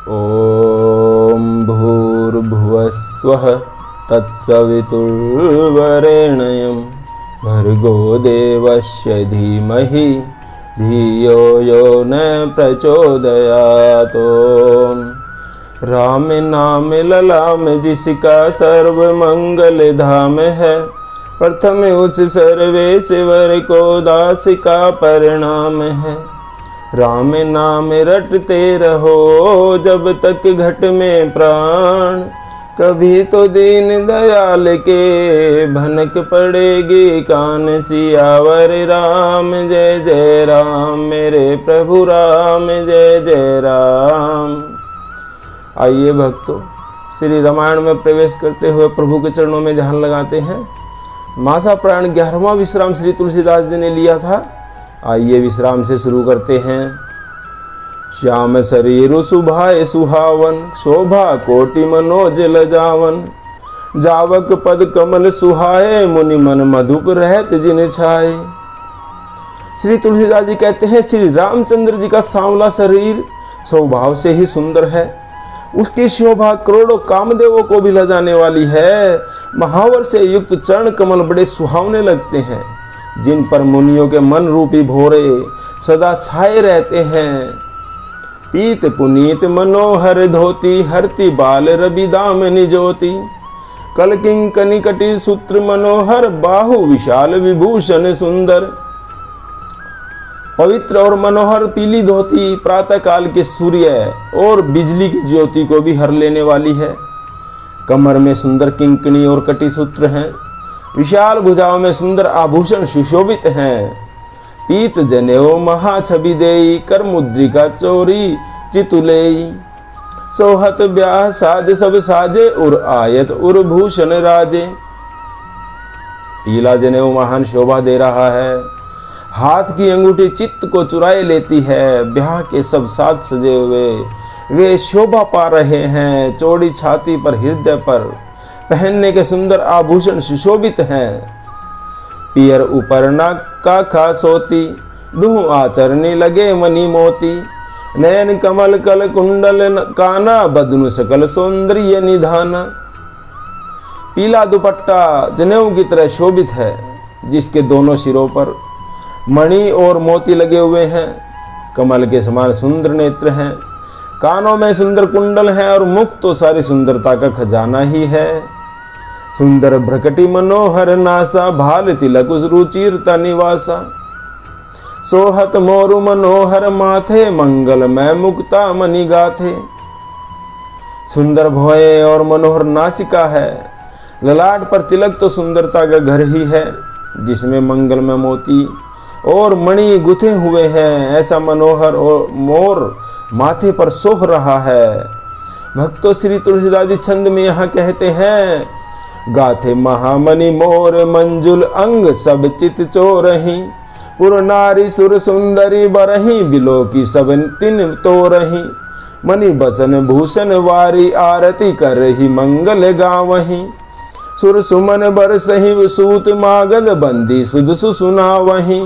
ओम भूर्भुवस्वः तत्सवितुर्वरेण्यं भर्गो देवस्य धीमहि धियो यो न प्रचोदयात्। राम नाम ललाम जिसका सर्व मंगल धाम है, प्रथम उस सर्वेश्वर को दास का परिणाम है। राम नाम रटते रहो जब तक घट में प्राण, कभी तो दीन दयाल के भनक पड़ेगी कान। सियावर राम जय जय राम, मेरे प्रभु राम जय जय राम। आइए भक्तों, श्री रामायण में प्रवेश करते हुए प्रभु के चरणों में ध्यान लगाते हैं। मासा प्राण 11वां विश्राम श्री तुलसीदास जी ने लिया था। आइए विश्राम से शुरू करते हैं। श्याम शरीरु सुभाए सुहावन, शोभा कोटि मनोज लजावन। जावक पद कमल सुहाए, मुनि मन मधुप रहत जिन छाए। श्री तुलसीदास जी कहते हैं श्री रामचंद्र जी का सांवला शरीर स्वभाव से ही सुंदर है। उसकी शोभा करोड़ों कामदेवों को भी लजाने वाली है। महावर से युक्त चरण कमल बड़े सुहावने लगते हैं, जिन पर मुनियों के मन रूपी भोरे सदा छाए रहते हैं। पीत पुनीत मनोहर धोती, हरती बाल रवि दामिनी ज्योति। कलकिंग कनिकटी सूत्र मनोहर, बाहु विशाल विभूषण सुंदर। पवित्र और मनोहर पीली धोती प्रातः काल के सूर्य और बिजली की ज्योति को भी हर लेने वाली है। कमर में सुंदर किंकणी और कटी सूत्र हैं। विशाल भुजाओं में सुंदर आभूषण सुशोभित हैं। पीत जनेऊ महा छवि देई, कर मुद्रिका चोरी चितुलेई। सोहत ब्याह साज सब साजे, उर आयत उर भूषण राजे। पीला जनेऊ महान शोभा दे रहा है। हाथ की अंगूठी चित्त को चुराए लेती है। ब्याह के सब साज सजे हुए वे शोभा पा रहे हैं। चौड़ी छाती पर हृदय पर पहनने के सुंदर आभूषण सुशोभित हैं। पियर उपरना का खासोती, दुह आचरणी लगे मणि मोती। नयन कमल कल कुंडल काना, बदनु सकल सौंदर्य निधाना। पीला दुपट्टा जनेऊ की तरह शोभित है, जिसके दोनों सिरों पर मणि और मोती लगे हुए हैं। कमल के समान सुंदर नेत्र हैं। कानों में सुंदर कुंडल हैं और मुख तो सारी सुंदरता का खजाना ही है। सुंदर भ्रकटी मनोहर नासा, भाल तिलक रुचिरता निवासा। सोहत मोरु मनोहर माथे, मंगलमय मुक्ता मणि गाथे। सुंदर भौएं और मनोहर नासिका है। ललाट पर तिलक तो सुंदरता का घर ही है, जिसमें मंगलमय मोती और मणि गुथे हुए हैं। ऐसा मनोहर और मोर माथे पर सोह रहा है। भक्तों, श्री तुलसीदास जी छंद में यहाँ कहते हैं, गाथे महामणि मोर मंजुल अंग, सब चित चोरही। पुर नारी सुर सुंदरी बरही, बिलो की सब तिन तोरही। मणि बसन भूषण वारी, आरती करही मंगल गावही। सुर सुमन बरसही, सूत मागध बंदी सुदसु सुनावही।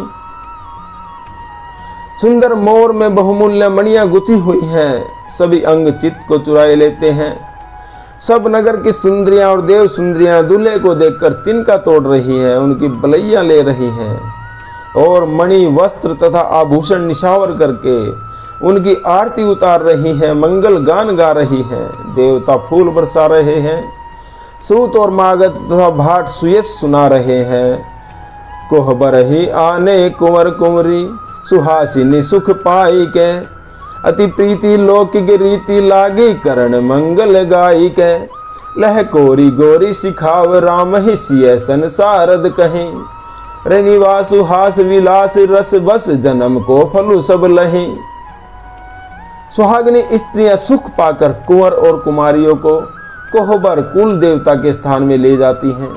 सुंदर मोर में बहुमूल्य मणियां गुथी हुई हैं। सभी अंग चित्त को चुराए लेते हैं। सब नगर की सुंदरियां और देव सुंदरियां दूल्हे को देखकर तिनका तोड़ रही हैं, उनकी बलैयां ले रही हैं और मणि वस्त्र तथा आभूषण निशावर करके उनकी आरती उतार रही हैं, मंगल गान गा रही हैं। देवता फूल बरसा रहे हैं। सूत और मागध तथा भाट सुयस सुना रहे हैं। कोहबर ही आने कुंवर कुंवरी, सुहासिनी सुख पाई के। अति प्रीति लौकिक रीति लागी, करण मंगल गाई के। लह कोरी गोरी सिखाव, राम ही सिय संसारद कहीं। रनिवासु हास विलास रस बस, जन्म को फलु सब लही। सुहागनी स्त्रियां सुख पाकर कुंवर और कुमारियों को कोहबर कुल देवता के स्थान में ले जाती हैं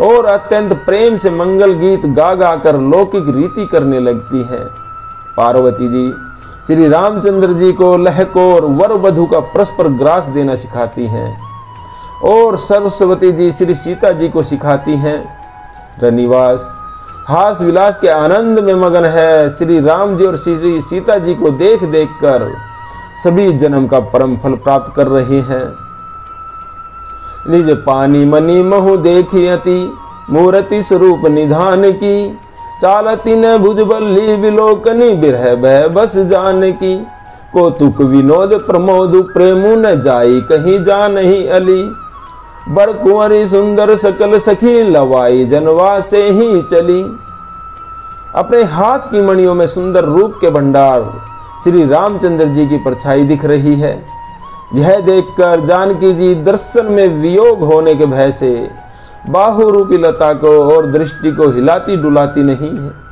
और अत्यंत प्रेम से मंगल गीत गा गा कर लौकिक रीति करने लगती है। पार्वती जी श्री रामचंद्र जी को लहकोर वर वधु का परस्पर ग्रास देना सिखाती हैं और सरस्वती जी श्री सीता जी को सिखाती हैं। रनिवास हास विलास के आनंद में मगन है। श्री राम जी और श्री सीता जी को देख देख कर सभी जन्म का परम फल प्राप्त कर रहे हैं। निज पानी मनी महु देखी अति मूर्ति स्वरूप निधान की, चालती न भुजबल्ली विलोकनी बिरह भय बस जान की, कौतुक विनोद प्रमोद प्रेमु न जाई कहीं जा नहीं अली, बर कुंवरी सुंदर सकल सखी लवाई जनवा से ही चली। अपने हाथ की मणियों में सुंदर रूप के भंडार श्री रामचंद्र जी की परछाई दिख रही है। यह देखकर जानकी जी दर्शन में वियोग होने के भय से बाहु रूपी लता को और दृष्टि को हिलाती डुलाती नहीं है।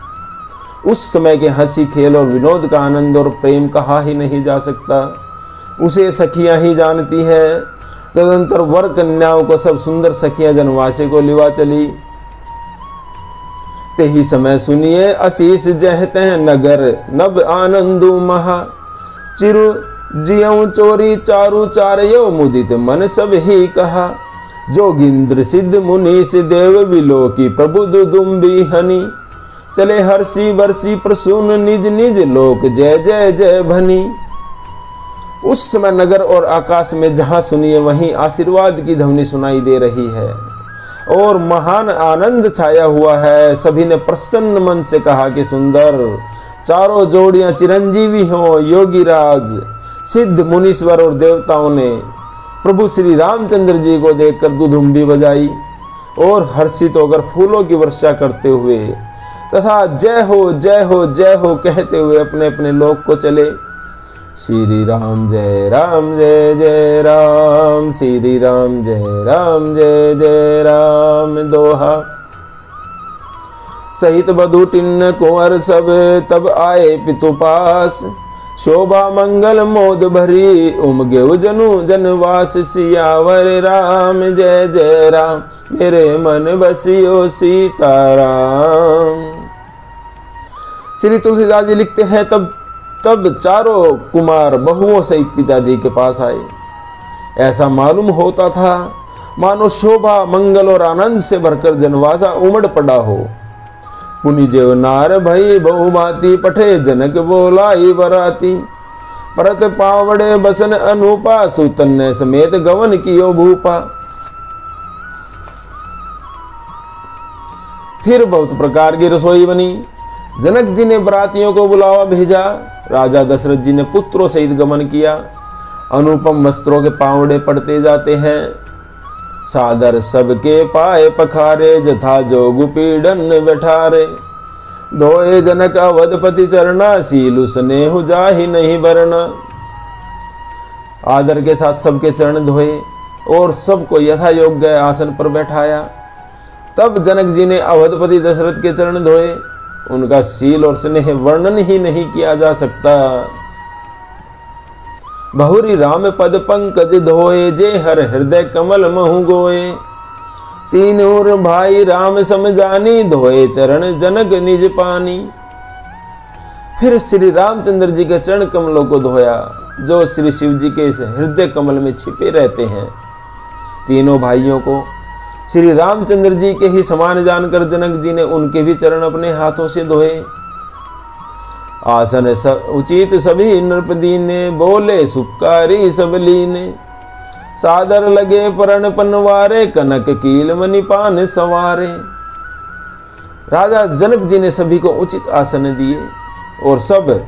उस समय के हंसी खेल और विनोद का आनंद और प्रेम कहा ही नहीं जा सकता, उसे सखियां ही जानती हैं। तदंतर वर कन्याओं को सब सुंदर सखियां जनवासे को लिवा चली। ते ही समय सुनिए आशीष जहते हैं नगर नब आनंदु महा, चिरु जियऊ चोरी चारु चारयो मुदित मन सब ही कहा, जोगिंद्र सिद्ध मुनीष देव विलोकी प्रभु दुदुम्बी हनी, चले हर्षी वर्षी प्रसून निज निज लोक जय जय जय भनी। उस समय नगर और आकाश में जहां सुनिए वहीं आशीर्वाद की ध्वनि सुनाई दे रही है और महान आनंद छाया हुआ है। सभी ने प्रसन्न मन से कहा कि सुंदर चारों जोड़ियां चिरंजीवी हों। योगीराज सिद्ध मुनीश्वर और देवताओं ने प्रभु श्री रामचंद्र जी को देखकर दुधुम्बी बजाई और हर्षित होकर फूलों की वर्षा करते हुए तथा जय हो जय हो जय हो कहते हुए अपने अपने लोक को चले। श्री राम जय राम, श्री राम जय राम दोहा। सहित बधु टिन्न कुंवर सब तब आए पितु पास, शोभा मंगल मोद भरी उमगे जनु जनवास, सियावर राम जय राम मेरे मन बसियो सीताराम। श्री तुलसीदास जी लिखते हैं तब चारों कुमार बहुओं सहित पिताजी के पास आए। ऐसा मालूम होता था मानो शोभा मंगल और आनंद से भरकर जनवासा उमड़ पड़ा हो। पुनि जेव नार भई बहुभांति पठे जनक बोलाई बराती, परत पावड़े बसन अनुपा सुतन्य समेत गवन कियो भूपा। फिर बहुत प्रकार की रसोई बनी। जनक जी ने बरातियों को बुलावा भेजा। राजा दशरथ जी ने पुत्रों सहित गमन किया। अनुपम वस्त्रों के पावड़े पड़ते जाते हैं। सादर सबके पाए पखारे, जथा जोग पीड़न बैठारे। धोए जनक अवधपति चरना, सीलु स्नेहु जाहि नहीं बरना। आदर के साथ सबके चरण धोए और सबको यथा योग्य आसन पर बैठाया। तब जनक जी ने अवधपति दशरथ के चरण धोए। उनका सील और स्नेह वर्णन ही नहीं किया जा सकता। बहुरी राम पद पंकज धोए, जे हर हृदय कमल महु गोए। तीन और भाई राम समझानी, धोए चरण जनक निज पानी। फिर श्री रामचंद्र जी के चरण कमलों को धोया, जो श्री शिव जी के हृदय कमल में छिपे रहते हैं। तीनों भाइयों को श्री रामचंद्र जी के ही समान जानकर जनक जी ने उनके भी चरण अपने हाथों से धोए। आसन उचित सभी नृपदी ने, बोले सुपकारी सब लीने। सादर लगे परण पनवारे, कनक कील मणिपान संवारे। राजा जनक जी ने सभी को उचित आसन दिए और सब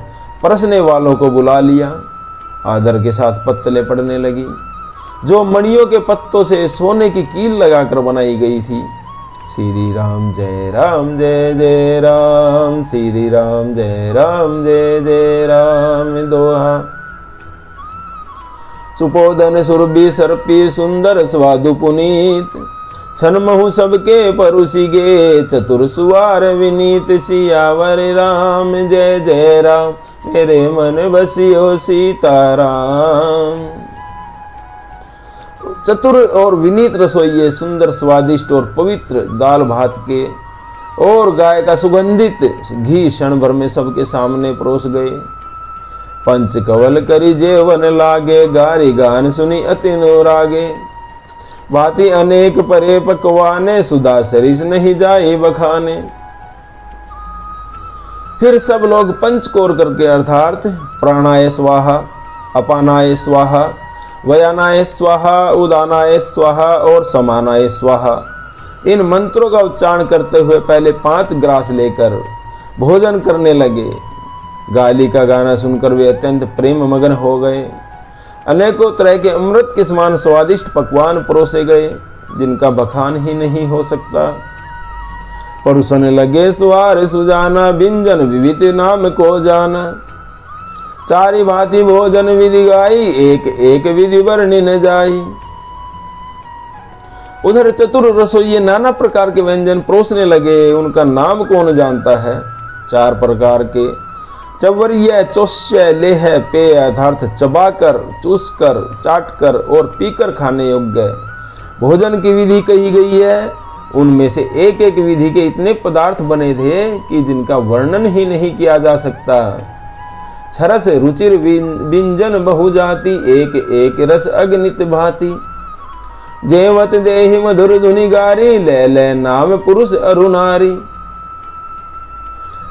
परसने वालों को बुला लिया। आदर के साथ पत्तलें पड़ने लगी, जो मणियों के पत्तों से सोने की कील लगाकर बनाई गई थी। श्री राम जय राम श्री राम जय राम दोहा। सुपोधन सुरभि सर्पी सुंदर स्वादु पुनीत, छन महु सबके परुसी गे, चतुर सुवार विनीत। सियावर राम जय राम मेरे मन बसियो सीताराम। चतुर और विनीत रसोइये सुंदर स्वादिष्ट और पवित्र दाल भात के और गाय का सुगंधित घी क्षण भर में सबके सामने परोस गए। पंच कवल करी जेवन लागे, गारी गान सुनी अति अनुरागे। भांति अनेक परे पकवाने, सुधा सरिस नहीं जाए बखाने। फिर सब लोग पंचकोर करके अर्थात प्राणाय स्वाहा अपानाय स्वाहा, वयानाय स्वाहा, उदानाय स्वाहा और समानाय स्वाहा, इन मंत्रों का उच्चारण करते हुए पहले 5 ग्रास लेकर भोजन करने लगे। गाली का गाना सुनकर वे अत्यंत प्रेम मगन हो गए। अनेकों तरह के अमृत के समान स्वादिष्ट पकवान परोसे गए, जिनका बखान ही नहीं हो सकता। परोसने लगे स्वार सुजाना, व्यंजन विविध नाम को जाना। चारि भांति भोजन विधि गाई, एक एक विधि वर्णि न जाई। उधर चतुर रसोइये नाना प्रकार के व्यंजन परोसने लगे, उनका नाम कौन जानता है। 4 प्रकार के चवर्य, चोष्य, लेह, पेय अर्थात चबाकर, चूसकर, चाटकर और पीकर खाने योग्य भोजन की विधि कही गई है। उनमें से एक एक विधि के इतने पदार्थ बने थे कि जिनका वर्णन ही नहीं किया जा सकता। छरस रुचिर व्यंजन बहुजाति, एक एक रस अगणित भांति। जेवत देहि मधुर धुनि गारी, ले ले नाम पुरुष अरुनारी।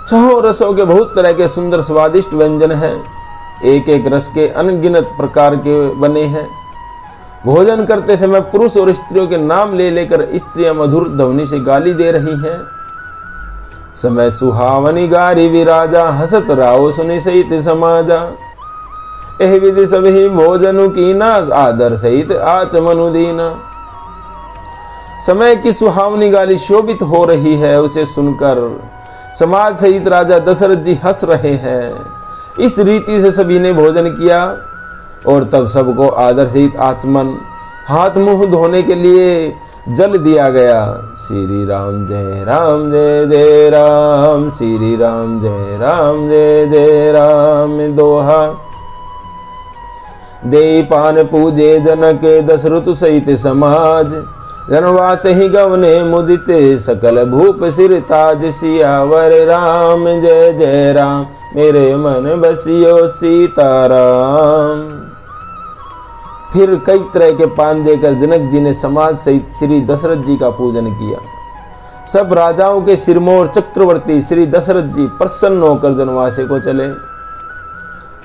6 रसों के बहुत तरह के सुंदर स्वादिष्ट व्यंजन हैं, एक एक रस के अनगिनत प्रकार के बने हैं। भोजन करते समय पुरुष और स्त्रियों के नाम ले लेकर स्त्रियां मधुर ध्वनि से गाली दे रही हैं। समय सुहावनी गारी विराजा, हसत राव सुनि सहित समाजा। एह विधि सभी भोजनु कीना, आदर सहित आचमनु दीना। समय की सुहावनी गाली शोभित हो रही है, उसे सुनकर समाज सहित राजा दशरथ जी हंस रहे हैं। इस रीति से सभी ने भोजन किया और तब सबको आदर सहित आचमन, हाथ मुंह धोने के लिए जल दिया गया। श्री राम जय राम जय जय राम, श्री राम जय राम जय जय राम दोहा। दे पान पूजे जनक, दशरथ सहित समाज। जनवास ही गवने मुदिते, सकल भूप सिर ताज। सियावर राम जय जय राम, मेरे मन बसियो सीताराम। फिर कई तरह के पान देकर जनक जी ने समाज सहित श्री दशरथ जी का पूजन किया। सब राजाओं के सिरमौर चक्रवर्ती श्री दशरथ जी प्रसन्न होकर जनवासे को चले।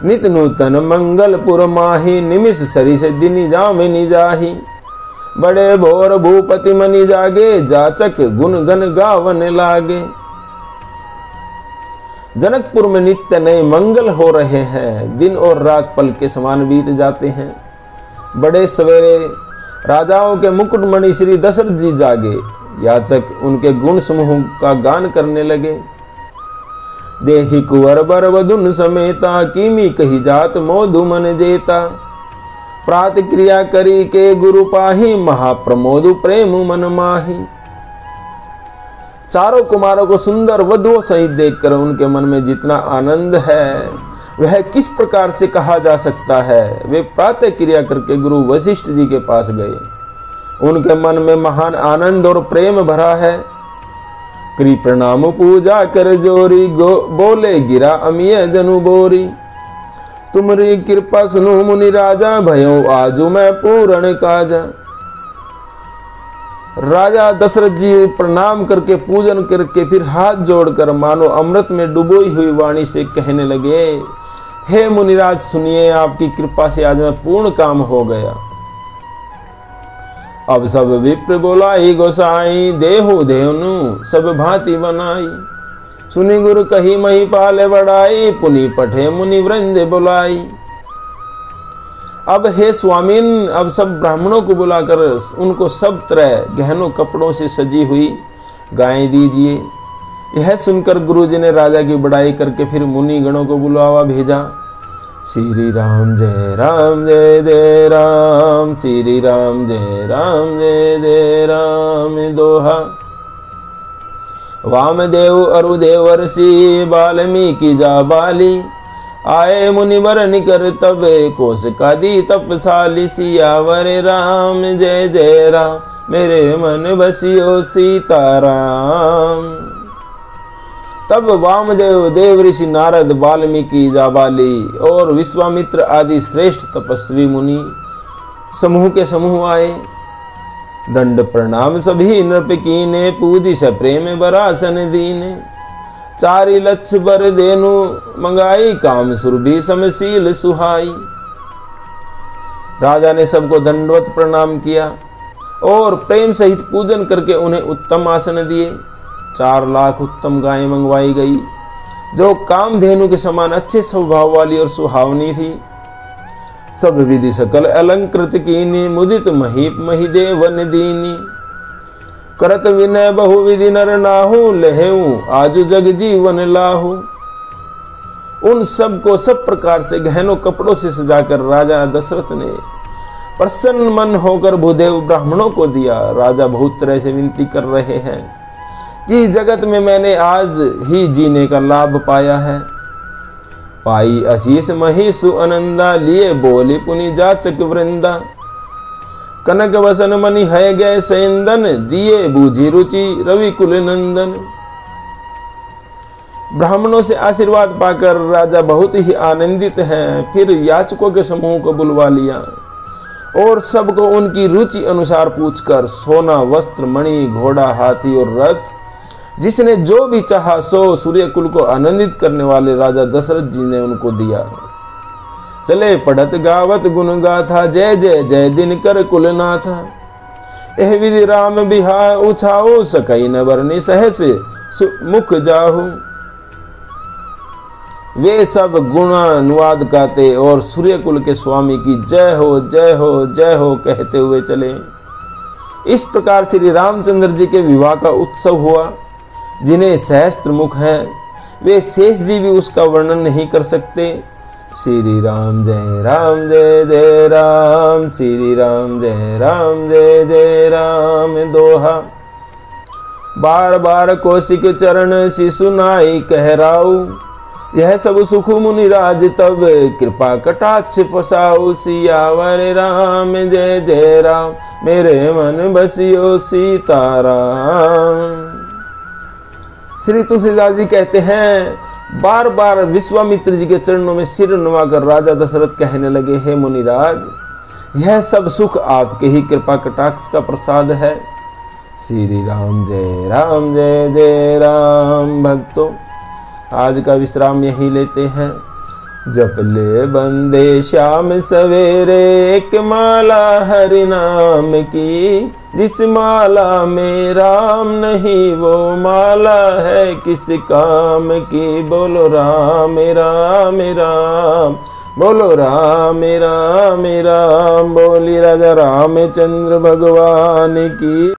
नित नूतन मंगलपुर माही, निमिष सरी से दिनी जामिनी जाही। बड़े भोर भूपति मनि जागे, जाचक गुण गन गावन लागे। जनकपुर में नित्य नए मंगल हो रहे हैं, दिन और रात पल के समान बीत जाते हैं। बड़े सवेरे राजाओं के मुकुटमणि श्री दशरथ जी जागे, याचक उनके गुण समूह का गान करने लगे। देहि कुंवर बर वधुन समेता, कीमी कही जात मोधु मन जेता। प्रात क्रिया करी के गुरु पाही, महाप्रमोदु प्रेम मन माही। चारों कुमारों को सुंदर वधुओं सहित देखकर उनके मन में जितना आनंद है वह किस प्रकार से कहा जा सकता है। वे प्रातः क्रिया करके गुरु वशिष्ठ जी के पास गए। उनके मन में महान आनंद और प्रेम भरा है। करी प्रणाम पूजा कर जोरी, बोले गिरा अमीय जनु बोरी। तुमरी कृपा सुनु मुनि राजा, भयो आजू मैं पूर्ण काजा। राजा दशरथ जी प्रणाम करके पूजन करके फिर हाथ जोड़कर मानो अमृत में डुबोई हुई वाणी से कहने लगे, हे मुनिराज सुनिए, आपकी कृपा से आज मैं पूर्ण काम हो गया। अब सब विप्र बोलाई गोसाई, देहु देहनु सब भांति बनाई। सुनि गुरु कही मही पाले बढ़ाई, पुनि पठे मुनि वृंद बुलाई। अब हे स्वामीन, अब सब ब्राह्मणों को बुलाकर उनको सब तरह गहनों कपड़ों से सजी हुई गायें दीजिए। यह सुनकर गुरुजी ने राजा की बड़ाई करके फिर मुनि गणों को बुलावा भेजा। श्री राम जय राम जय जय राम, श्री राम जय राम जय जय राम दोहा। वामदेव अरुदेव ऋषि, वाल्मीकि जा बाली। आए मुनिवर निकर तब, कोसकादि तपसाली। सियावर राम जय जय राम, मेरे मन बसियो सीताराम। तब वामदेव, देव ऋषि नारद, वाल्मीकि, जाबाली और विश्वामित्र आदि श्रेष्ठ तपस्वी मुनि समूह के समूह आए। दंड प्रणाम सभी नृप कीने, पूजी से प्रेम बरासन दीने। चारि लक्ष बर देनु मंगाई, काम सुरभि समशील सुहाई। राजा ने सबको दंडवत प्रणाम किया और प्रेम सहित पूजन करके उन्हें उत्तम आसन दिए। 4 लाख उत्तम गायें मंगवाई गई जो कामधेनु के समान अच्छे स्वभाव वाली और सुहावनी थी। सब विधि सकल अलंकृत कीनी, मुदित महीप महिदेव दीनी। करत विनय बहुविधि नर नाहु, लहेऊ आजु जग जीवन लाहू। उन सब को सब प्रकार से गहनों कपड़ों से सजाकर राजा दशरथ ने प्रसन्न मन होकर भूदेव ब्राह्मणों को दिया। राजा बहुत तरह से विनती कर रहे हैं कि जगत में मैंने आज ही जीने का लाभ पाया है। पाई आशीष महिषु अनंदा, लिए बोली पुनि जाचक वृंदा। कनक वसन मणि है गए सेंदन, दिए बूझी रुचि रवि कुल नंदन। ब्राह्मणों से आशीर्वाद पाकर राजा बहुत ही आनंदित हैं। फिर याचकों के समूह को बुलवा लिया और सबको उनकी रुचि अनुसार पूछकर सोना, वस्त्र, मणि, घोड़ा, हाथी और रथ जिसने जो भी चाहा सो सूर्य कुल को आनंदित करने वाले राजा दशरथ जी ने उनको दिया। चले पढ़त गावत गुण गाथा, जय जय जय दिनकर कुलनाथा। एह विधि राम बिहार उछाओ, सकई न बरनी सहस मुख जाहु। वे सब गुणानुवाद गाते और सूर्य कुल के स्वामी की जय हो जय हो जय हो कहते हुए चले। इस प्रकार श्री रामचंद्र जी के विवाह का उत्सव हुआ। जिन्हें सहस्त्र मुख हैं वे शेष जी भी उसका वर्णन नहीं कर सकते। श्री राम जय जय राम, श्री राम जय जय राम दोहा। बार बार कौशिक चरण शिशु नाई कहराऊ। यह सब सुख मुनि राज तब कृपा कटाक्ष पसाऊ। सियावर राम जय जय राम, मेरे मन बसियो सीताराम। श्री तुलसीदास जी कहते हैं बार बार विश्वामित्र जी के चरणों में सिर नवाकर राजा दशरथ कहने लगे, हे मुनिराज, यह सब सुख आपके ही कृपा कटाक्ष का प्रसाद है। श्री राम जय जय राम। भक्तों, आज का विश्राम यही लेते हैं। जप ले बंदे श्याम सवेरे, एक माला हरि नाम की। जिस माला में राम नहीं वो माला है किस काम की। बोलो राम राम राम, बोलो राम राम राम। बोली राजा रामचंद्र भगवान की।